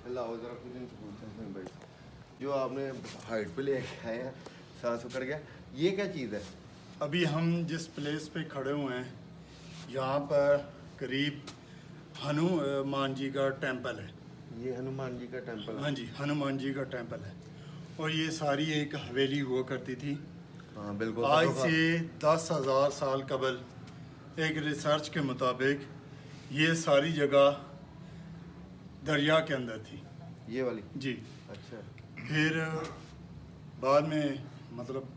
लाओ जरा कुछ इनसे पूछते हैं भाई, जो आपने हाइट पे ले आए हैं सांस उखड़ गया, ये क्या चीज़ है? अभी हम जिस प्लेस पे खड़े हुए हैं यहाँ पर करीब हनुमान जी का टेंपल है। ये हनुमान जी का टेंपल है? हाँ जी, हनुमान जी का टेंपल है। और ये सारी एक हवेली हुआ करती थी। हाँ बिल्कुल। आज से 10,000 साल कबल एक रिसर्च के मुताबिक ये सारी जगह दरिया के अंदर थी। ये वाली? जी। अच्छा। फिर बाद में मतलब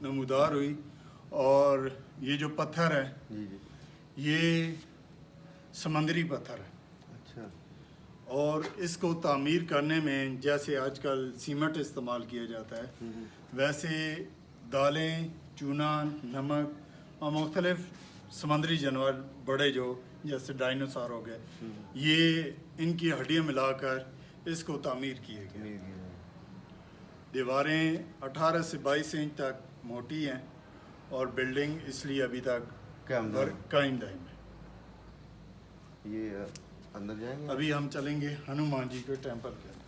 नमूदार हुई और ये जो पत्थर है जी जी, ये समंदरी पत्थर है। अच्छा। और इसको तामीर करने में जैसे आजकल सीमेंट इस्तेमाल किया जाता है, वैसे दालें, चूना, नमक और मुख्तलिफ समंदरी जानवर बड़े जो जैसे डायनासोर हो गए, ये इनकी हड्डियाँ मिलाकर इसको तामीर किए गए। दीवारें 18 से 22 इंच तक मोटी हैं और बिल्डिंग इसलिए अभी तक कायम दायम है। ये अंदर जाएंगे? अभी हम चलेंगे हनुमान जी के टेंपल के अंदर।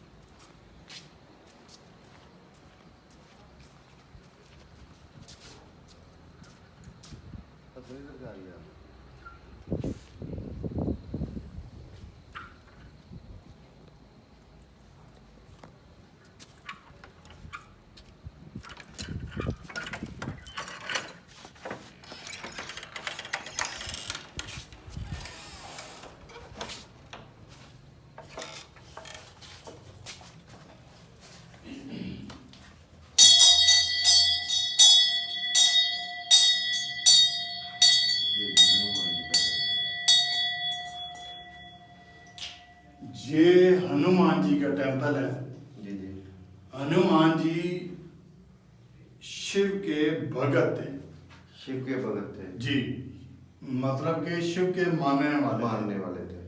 ये हनुमान जी का टेंपल है। जी जी। हनुमान जी शिव के भगत थे। शिव के भगत थे? जी, मतलब के शिव के मानने वाले थे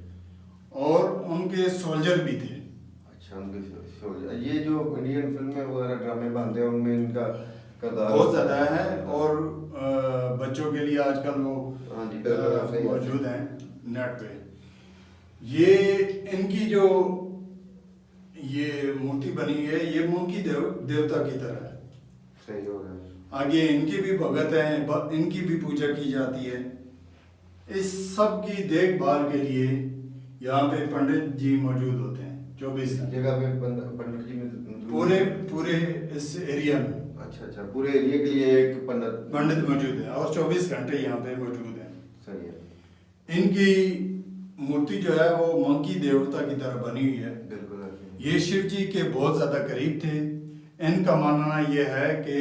और उनके सोल्जर भी थे। अच्छा, उनके सोल्जर। ये जो इंडियन फिल्में वगैरह ड्रामे बनते हैं उनमें इनका किरदार बहुत ज़्यादा है और बच्चों के लिए आजकल वो मौजूद हैं नेट पे। ये इनकी जो ये मूर्ति बनी है, ये मूर्ति देवता की तरह है। सही हो गया। आगे इनके भी भगत हैं, इनकी भी पूजा की जाती है। इस सब की देखभाल के लिए यहाँ पे पंडित जी मौजूद होते हैं 24 जगह पे। पंडित जी पूरे इस एरिया में। अच्छा, पूरे एरिया के लिए एक पंडित मौजूद है और 24 घंटे यहाँ पे मौजूद है। सही है। इनकी मूर्ति जो है वो मंकी देवता की तरह बनी हुई है। बिल्कुल। ये शिव जी के बहुत ज़्यादा करीब थे। इनका मानना यह है कि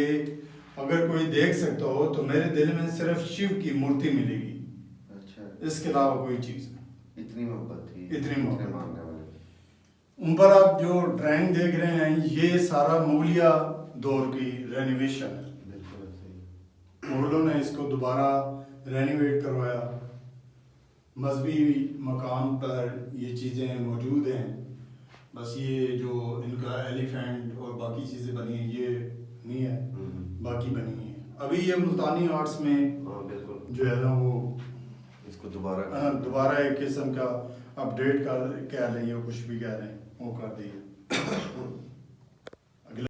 अगर कोई देख सकता हो तो मेरे दिल में सिर्फ शिव की मूर्ति मिलेगी। अच्छा। इसके अलावा कोई चीज़ नहीं। इतनी मोहब्बत थी। इतनी मोहब्बत। मानने वाले। उन पर आप जो ड्राइंग देख रहे हैं, ये सारा मुगलिया दौर की रेनोवेशन है। बिल्कुल सही। मुगलों ने इसको दोबारा रेनोवेट करवाया। मजहबी मकाम पर ये चीज़ें मौजूद हैं। बस ये जो इनका एलिफेंट और बाकी चीज़ें बनी हैं ये नहीं है, बाकी बनी है। अभी ये मुल्तानी आर्ट्स में जो है ना वो इसको दोबारा एक किस्म का अपडेट कर कह रही है, कुछ भी कह रहे हैं वो कर दिए।